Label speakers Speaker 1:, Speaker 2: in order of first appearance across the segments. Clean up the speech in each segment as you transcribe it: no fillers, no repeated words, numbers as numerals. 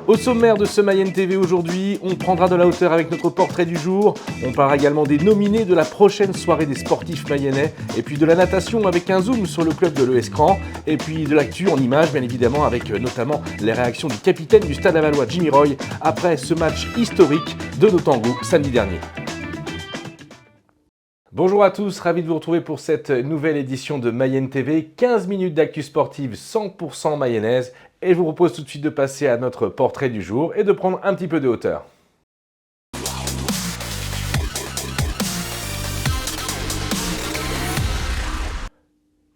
Speaker 1: Au sommaire de ce Mayenne TV aujourd'hui, on prendra de la hauteur avec notre portrait du jour. On parlera également des nominés de la prochaine soirée des sportifs mayennais. Et puis de la natation avec un zoom sur le club de l'ES Cran. Et puis de l'actu en images, bien évidemment, avec notamment les réactions du capitaine du Stade Lavallois, Jimmy Roy, après ce match historique de nos Tangos samedi dernier. Bonjour à tous, ravi de vous retrouver pour cette nouvelle édition de Mayenne TV. 15 minutes d'actu sportive 100% mayonnaise. Et je vous propose tout de suite de passer à notre portrait du jour et de prendre un petit peu de hauteur.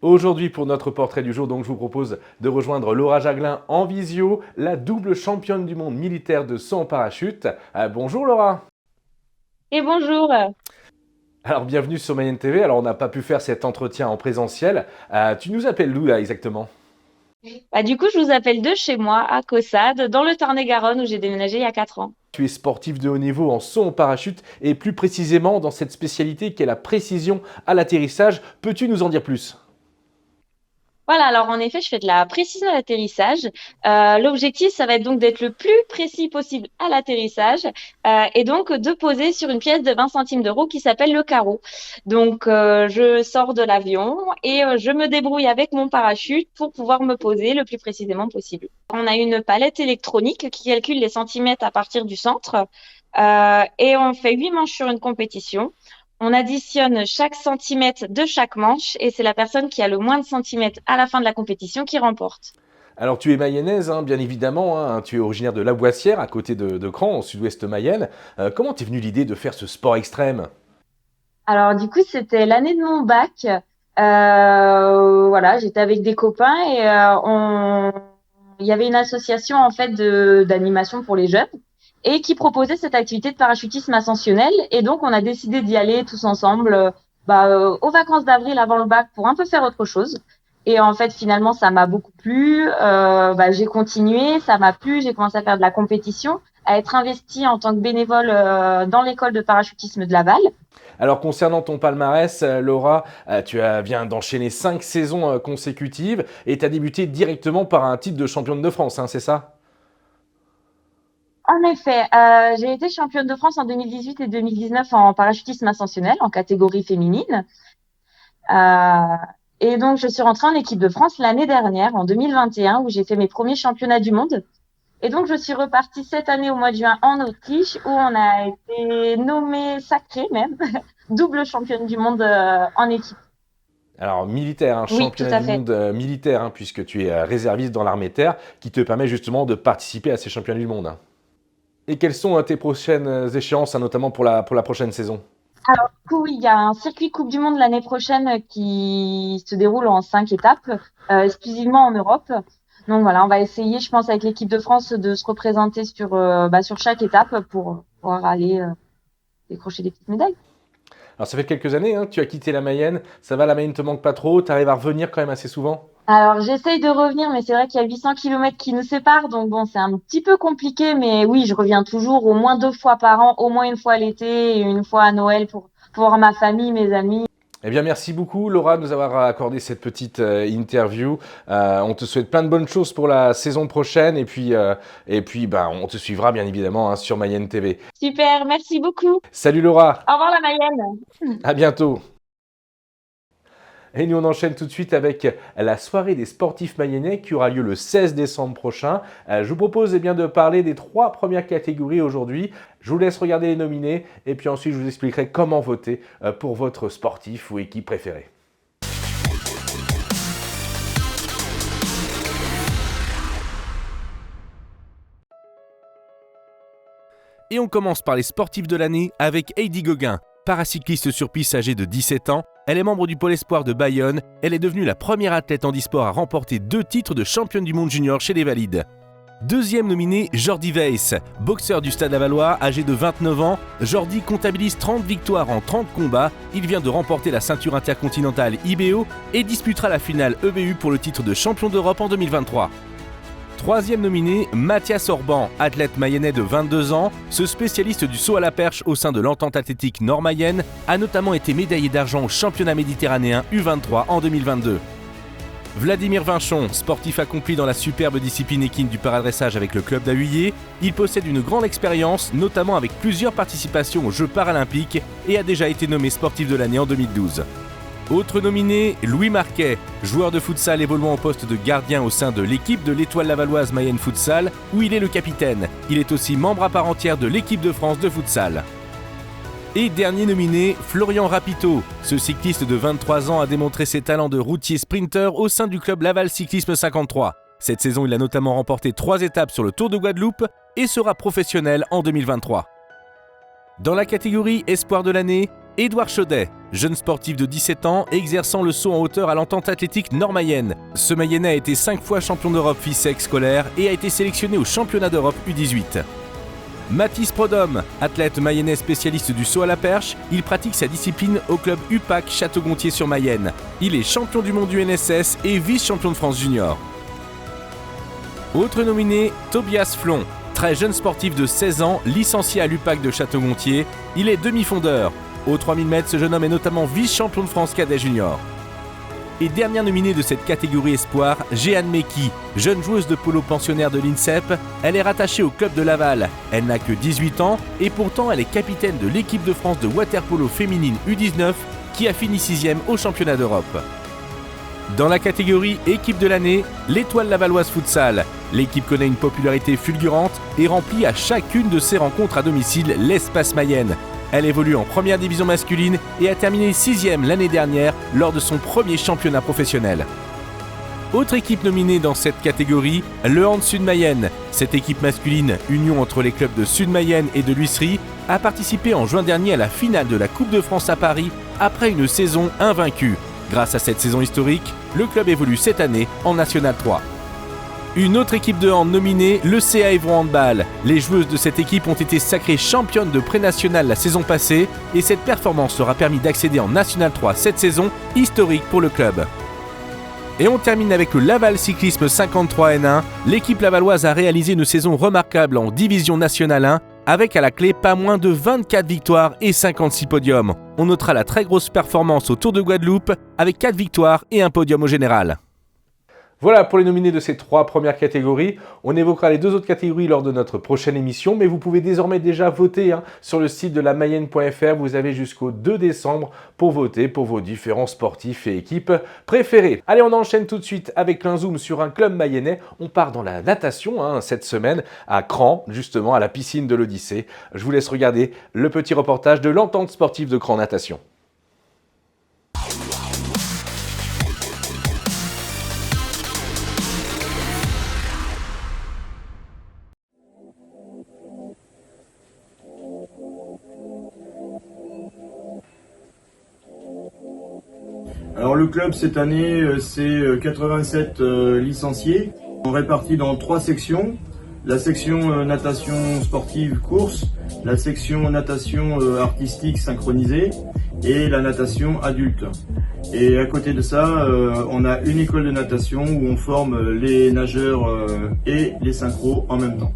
Speaker 1: Aujourd'hui pour notre portrait du jour, donc, je vous propose de rejoindre Laura Jaglin en visio, la double championne du monde militaire de saut en parachute. Bonjour Laura.
Speaker 2: Et bonjour.
Speaker 1: Alors bienvenue sur Mayenne TV. Alors on n'a pas pu faire cet entretien en présentiel. Tu nous appelles d'où là exactement ?
Speaker 2: Du coup, je vous appelle de chez moi, à Caussade, dans le Tarn-et-Garonne, où j'ai déménagé il y a 4 ans.
Speaker 1: Tu es sportif de haut niveau en saut en parachute et plus précisément dans cette spécialité qui est la précision à l'atterrissage. Peux-tu nous en dire plus ?
Speaker 2: Voilà, alors en effet, je fais de la précision à l'atterrissage. L'objectif, ça va être donc d'être le plus précis possible à l'atterrissage et donc de poser sur une pièce de 20 centimes d'euros qui s'appelle le carreau. Donc, je sors de l'avion et je me débrouille avec mon parachute pour pouvoir me poser le plus précisément possible. On a une palette électronique qui calcule les centimètres à partir du centre et on fait 8 manches sur une compétition. On additionne chaque centimètre de chaque manche et c'est la personne qui a le moins de centimètres à la fin de la compétition qui remporte.
Speaker 1: Alors tu es mayonnaise, bien évidemment, tu es originaire de La Boissière, à côté de Cran, au sud-ouest Mayenne. Comment t'es venue l'idée de faire ce sport extrême ?
Speaker 2: Alors du coup, c'était l'année de mon bac. Voilà, j'étais avec des copains et il y avait une association en fait d'animation pour les jeunes et qui proposait cette activité de parachutisme ascensionnel. Et donc, on a décidé d'y aller tous ensemble aux vacances d'avril avant le bac pour un peu faire autre chose. Et en fait, finalement, ça m'a beaucoup plu. J'ai continué, ça m'a plu. J'ai commencé à faire de la compétition, à être investie en tant que bénévole dans l'école de parachutisme de Laval.
Speaker 1: Alors concernant ton palmarès, Laura, tu viens d'enchaîner 5 saisons consécutives et tu as débuté directement par un titre de championne de France, c'est ça ?
Speaker 2: En effet, j'ai été championne de France en 2018 et 2019 en parachutisme ascensionnel en catégorie féminine. Et donc, je suis rentrée en équipe de France l'année dernière, en 2021, où j'ai fait mes premiers championnats du monde. Et donc, je suis repartie cette année au mois de juin en Autriche, où on a été nommée sacrée même, double championne du monde en équipe.
Speaker 1: Alors militaire,
Speaker 2: Oui,
Speaker 1: championnat du monde militaire, puisque tu es réserviste dans l'armée de terre, qui te permet justement de participer à ces championnats du monde. Et quelles sont tes prochaines échéances, notamment pour la prochaine saison ?
Speaker 2: Alors, du coup, il y a un circuit Coupe du Monde l'année prochaine qui se déroule en 5 étapes, exclusivement en Europe. Donc voilà, on va essayer, je pense, avec l'équipe de France, de se représenter sur chaque étape pour pouvoir aller décrocher des petites médailles.
Speaker 1: Alors ça fait quelques années, tu as quitté la Mayenne. Ça va, la Mayenne te manque pas trop ? Tu arrives à revenir quand même assez souvent ?
Speaker 2: Alors, j'essaye de revenir, mais c'est vrai qu'il y a 800 km qui nous séparent. Donc bon, c'est un petit peu compliqué. Mais oui, je reviens toujours au moins 2 fois par an, au moins une fois l'été et une fois à Noël pour voir ma famille, mes amis.
Speaker 1: Eh bien, merci beaucoup, Laura, de nous avoir accordé cette petite interview. On te souhaite plein de bonnes choses pour la saison prochaine. Et puis, on te suivra, bien évidemment, sur Mayenne TV.
Speaker 2: Super, merci beaucoup.
Speaker 1: Salut, Laura.
Speaker 2: Au revoir, la Mayenne.
Speaker 1: À bientôt. Et nous, on enchaîne tout de suite avec la soirée des sportifs mayennais qui aura lieu le 16 décembre prochain. Je vous propose de parler des 3 premières catégories aujourd'hui. Je vous laisse regarder les nominés et puis ensuite je vous expliquerai comment voter pour votre sportif ou équipe préférée. Et on commence par les sportifs de l'année avec Heidi Gauguin. Paracycliste sur piste âgée de 17 ans, elle est membre du pôle espoir de Bayonne. Elle est devenue la première athlète handisport à remporter 2 titres de championne du monde junior chez les valides. Deuxième nominé, Jordi Weiss, boxeur du Stade Lavallois, âgé de 29 ans. Jordi comptabilise 30 victoires en 30 combats. Il vient de remporter la ceinture intercontinentale IBO et disputera la finale EBU pour le titre de champion d'Europe en 2023. Troisième nominé, Mathias Orban, athlète mayennais de 22 ans. Ce spécialiste du saut à la perche au sein de l'entente athlétique Nord-Mayenne a notamment été médaillé d'argent au championnat méditerranéen U23 en 2022. Vladimir Vinchon, sportif accompli dans la superbe discipline équine du paradressage avec le club d'Ahuillé, il possède une grande expérience, notamment avec plusieurs participations aux Jeux paralympiques et a déjà été nommé sportif de l'année en 2012. Autre nominé, Louis Marquet, joueur de futsal évoluant au poste de gardien au sein de l'équipe de l'Étoile Lavalloise Mayenne Futsal, où il est le capitaine. Il est aussi membre à part entière de l'équipe de France de futsal. Et dernier nominé, Florian Rapito. Ce cycliste de 23 ans a démontré ses talents de routier sprinter au sein du club Laval Cyclisme 53. Cette saison, il a notamment remporté 3 étapes sur le Tour de Guadeloupe et sera professionnel en 2023. Dans la catégorie Espoir de l'année, Édouard Chaudet, jeune sportif de 17 ans exerçant le saut en hauteur à l'entente athlétique Nord-Mayenne. Ce Mayennais a été 5 fois champion d'Europe FISEC scolaire et a été sélectionné au championnat d'Europe U18. Mathis Prodhomme, athlète mayennais spécialiste du saut à la perche, il pratique sa discipline au club UPAC Château-Gontier-sur-Mayenne. Il est champion du monde du NSS et vice-champion de France junior. Autre nominé, Tobias Flon, très jeune sportif de 16 ans, licencié à l'UPAC de Château-Gontier. Il est demi-fondeur. Au 3000 mètres, ce jeune homme est notamment vice-champion de France cadet junior. Et dernière nominée de cette catégorie espoir, Jeanne Meki, jeune joueuse de polo pensionnaire de l'INSEP. Elle est rattachée au club de Laval. Elle n'a que 18 ans et pourtant elle est capitaine de l'équipe de France de water-polo féminine U19 qui a fini 6e au championnat d'Europe. Dans la catégorie équipe de l'année, l'Étoile Lavalloise Futsal. L'équipe connaît une popularité fulgurante et remplit à chacune de ses rencontres à domicile l'espace Mayenne. Elle évolue en première division masculine et a terminé 6e l'année dernière lors de son premier championnat professionnel. Autre équipe nominée dans cette catégorie, le Hand Sud Mayenne. Cette équipe masculine, union entre les clubs de Sud Mayenne et de l'Huisserie, a participé en juin dernier à la finale de la Coupe de France à Paris après une saison invaincue. Grâce à cette saison historique, le club évolue cette année en National 3. Une autre équipe de hand nominée, le CA Évron Handball. Les joueuses de cette équipe ont été sacrées championnes de pré-national la saison passée et cette performance leur a permis d'accéder en National 3 cette saison, historique pour le club. Et on termine avec le Laval Cyclisme 53 N1. L'équipe lavalloise a réalisé une saison remarquable en Division Nationale 1 avec à la clé pas moins de 24 victoires et 56 podiums. On notera la très grosse performance au Tour de Guadeloupe avec 4 victoires et un podium au général. Voilà pour les nominés de ces 3 premières catégories. On évoquera les 2 autres catégories lors de notre prochaine émission, mais vous pouvez désormais déjà voter sur le site de la Mayenne.fr. Vous avez jusqu'au 2 décembre pour voter pour vos différents sportifs et équipes préférés. Allez, on enchaîne tout de suite avec un zoom sur un club mayennais. On part dans la natation cette semaine à Cran, justement à la piscine de l'Odyssée. Je vous laisse regarder le petit reportage de l'entente sportive de Cran Natation.
Speaker 3: Alors le club cette année c'est 87 licenciés, on répartit dans 3 sections, la section natation sportive course, la section natation artistique synchronisée et la natation adulte. Et à côté de ça, on a une école de natation où on forme les nageurs et les synchros en même temps.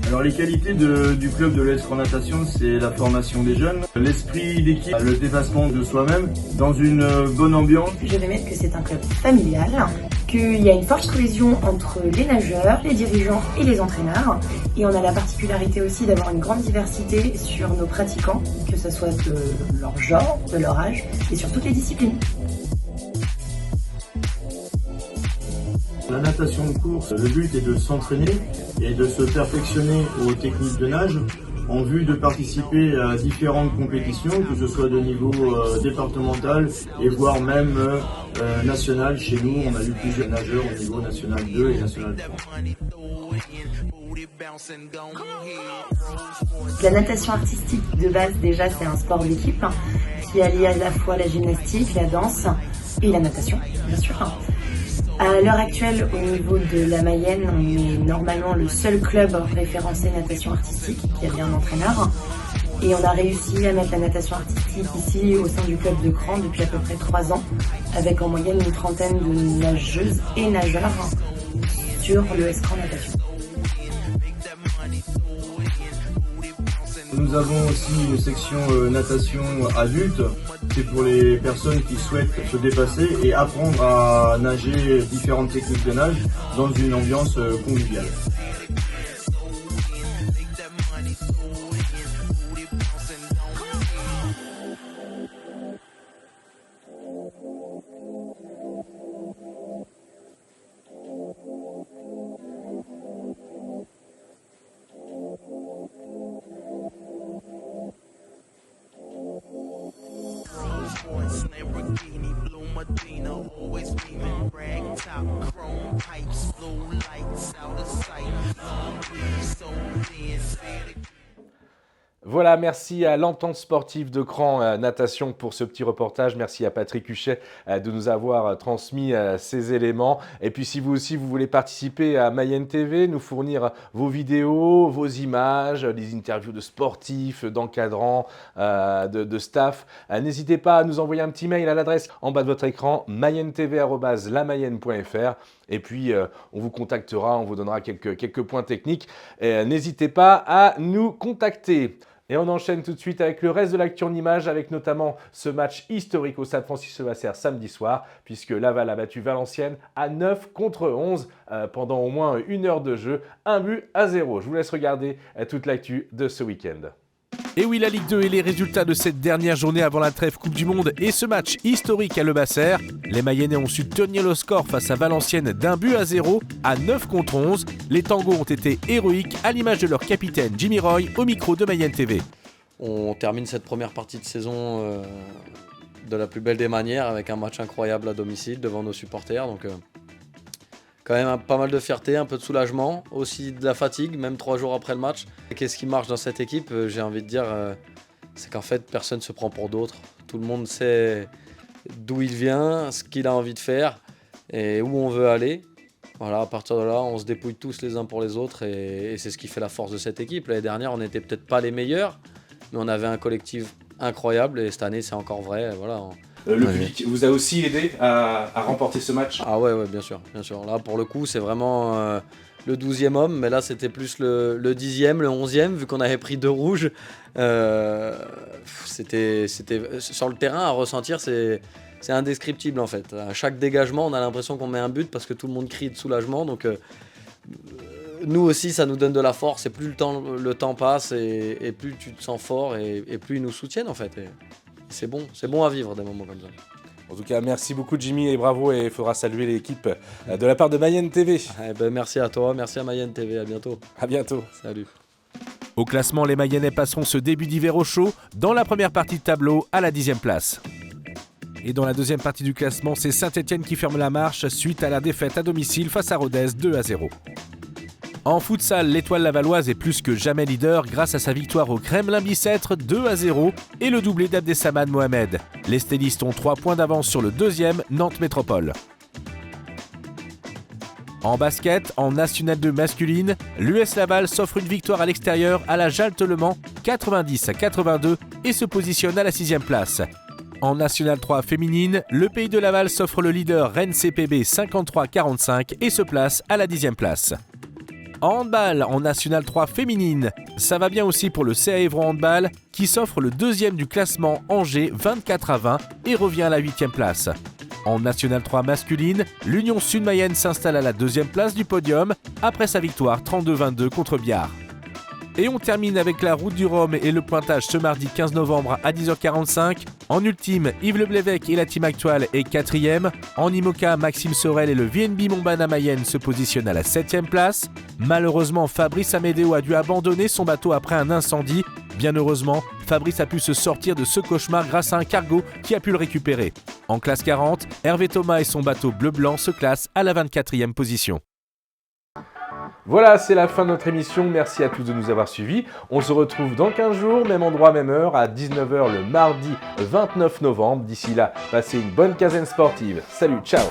Speaker 3: Alors les qualités du club de l'ES Cran Natation, c'est la formation des jeunes, l'esprit d'équipe, le dépassement de soi-même dans une bonne ambiance.
Speaker 4: Je vais mettre que c'est un club familial, qu'il y a une forte cohésion entre les nageurs, les dirigeants et les entraîneurs. Et on a la particularité aussi d'avoir une grande diversité sur nos pratiquants, que ce soit de leur genre, de leur âge et sur toutes les disciplines.
Speaker 3: La natation de course, le but est de s'entraîner et de se perfectionner aux techniques de nage en vue de participer à différentes compétitions, que ce soit de niveau départemental et voire même national. Chez nous, on a eu plusieurs nageurs au niveau national 2 et national 3.
Speaker 4: La natation artistique de base, déjà, c'est un sport d'équipe qui allie à la fois la gymnastique, la danse et la natation, bien sûr. À l'heure actuelle, au niveau de la Mayenne, on est normalement le seul club référencé natation artistique qui a bien un entraîneur. Et on a réussi à mettre la natation artistique ici au sein du club de Cran depuis à peu près 3 ans, avec en moyenne une trentaine de nageuses et nageurs sur le ES Cran Natation.
Speaker 3: Nous avons aussi une section natation adulte. C'est pour les personnes qui souhaitent se dépasser et apprendre à nager différentes techniques de nage dans une ambiance conviviale.
Speaker 5: Lamborghini, blue Medina, always beaming, rag top, chrome pipes, blue lights out of sight. So thin,
Speaker 1: Voilà, merci à l'Entente sportive de Cran Natation pour ce petit reportage. Merci à Patrick Huchet de nous avoir transmis ces éléments. Et puis si vous aussi vous voulez participer à Mayenne TV, nous fournir vos vidéos, vos images, des interviews de sportifs, d'encadrants, de staff, n'hésitez pas à nous envoyer un petit mail à l'adresse en bas de votre écran, mayennetv@lamayenne.fr. Et puis, on vous contactera, on vous donnera quelques points techniques. N'hésitez pas à nous contacter. Et on enchaîne tout de suite avec le reste de l'actu en images, avec notamment ce match historique au Stade Francis-Levasseur samedi soir, puisque Laval a battu Valenciennes à 9-11 pendant au moins 1 heure de jeu, 1-0. Je vous laisse regarder toute l'actu de ce week-end. Et oui, la Ligue 2 et les résultats de cette dernière journée avant la trêve Coupe du Monde et ce match historique à Levasseur. Les Mayennais ont su tenir le score face à Valenciennes d'1-0 à 9-11. Les tangos ont été héroïques à l'image de leur capitaine Jimmy Roy au micro de Mayenne TV.
Speaker 6: On termine cette première partie de saison de la plus belle des manières avec un match incroyable à domicile devant nos supporters. Donc quand même pas mal de fierté, un peu de soulagement, aussi de la fatigue, même 3 jours après le match. Et qu'est-ce qui marche dans cette équipe, j'ai envie de dire, c'est qu'en fait personne ne se prend pour d'autres. Tout le monde sait d'où il vient, ce qu'il a envie de faire et où on veut aller. Voilà, à partir de là, on se dépouille tous les uns pour les autres et c'est ce qui fait la force de cette équipe. L'année dernière, on n'était peut-être pas les meilleurs, mais on avait un collectif incroyable et cette année, c'est encore vrai. Voilà.
Speaker 1: Le public vous a aussi aidé à remporter ce match?
Speaker 6: Ah ouais, bien sûr. Là, pour le coup, c'est vraiment le 12e homme, mais là, c'était plus le 10e, le 11e, vu qu'on avait pris 2 rouges. C'était sur le terrain à ressentir, c'est indescriptible en fait. À chaque dégagement, on a l'impression qu'on met un but parce que tout le monde crie de soulagement. Donc, nous aussi, ça nous donne de la force. Et plus le temps passe, et plus tu te sens fort, et plus ils nous soutiennent en fait. Et c'est bon à vivre des moments comme ça.
Speaker 1: En tout cas, merci beaucoup Jimmy et bravo, et il faudra saluer l'équipe de la part de Mayenne TV.
Speaker 6: Merci à toi, merci à Mayenne TV, à bientôt.
Speaker 1: À bientôt.
Speaker 6: Salut.
Speaker 1: Au classement, les Mayennais passeront ce début d'hiver au chaud dans la première partie de tableau à la 10e place. Et dans la deuxième partie du classement, c'est Saint-Etienne qui ferme la marche suite à la défaite à domicile face à Rodez 2-0. En futsal, l'étoile lavalloise est plus que jamais leader grâce à sa victoire au Kremlin-Bicêtre 2-0 et le doublé d'Abdessamad Mohamed. Les stellistes ont 3 points d'avance sur le deuxième, Nantes Métropole. En basket, en National 2 masculine, l'US Laval s'offre une victoire à l'extérieur à la Jalte Le Mans 90-82 et se positionne à la 6e place. En National 3 féminine, le Pays de Laval s'offre le leader Rennes CPB 53-45 et se place à la 10e place. En handball, en National 3 féminine, ça va bien aussi pour le CA Évron Handball qui s'offre le deuxième du classement Angers 24-20 et revient à la 8e place. En National 3 masculine, l'Union Sud-Mayenne s'installe à la 2e place du podium après sa victoire 32-22 contre Biard. Et on termine avec la route du Rhum et le pointage ce mardi 15 novembre à 10h45. En ultime, Yves Le Blévec et la team actuelle est 4e. En IMOCA, Maxime Sorel et le VNB Montbana Mayenne se positionnent à la 7e place. Malheureusement, Fabrice Amédéo a dû abandonner son bateau après un incendie. Bien heureusement, Fabrice a pu se sortir de ce cauchemar grâce à un cargo qui a pu le récupérer. En classe 40, Hervé Thomas et son bateau bleu-blanc se classent à la 24e position. Voilà, c'est la fin de notre émission. Merci à tous de nous avoir suivis. On se retrouve dans 15 jours, même endroit, même heure, à 19h le mardi 29 novembre. D'ici là, passez une bonne quinzaine sportive. Salut, ciao!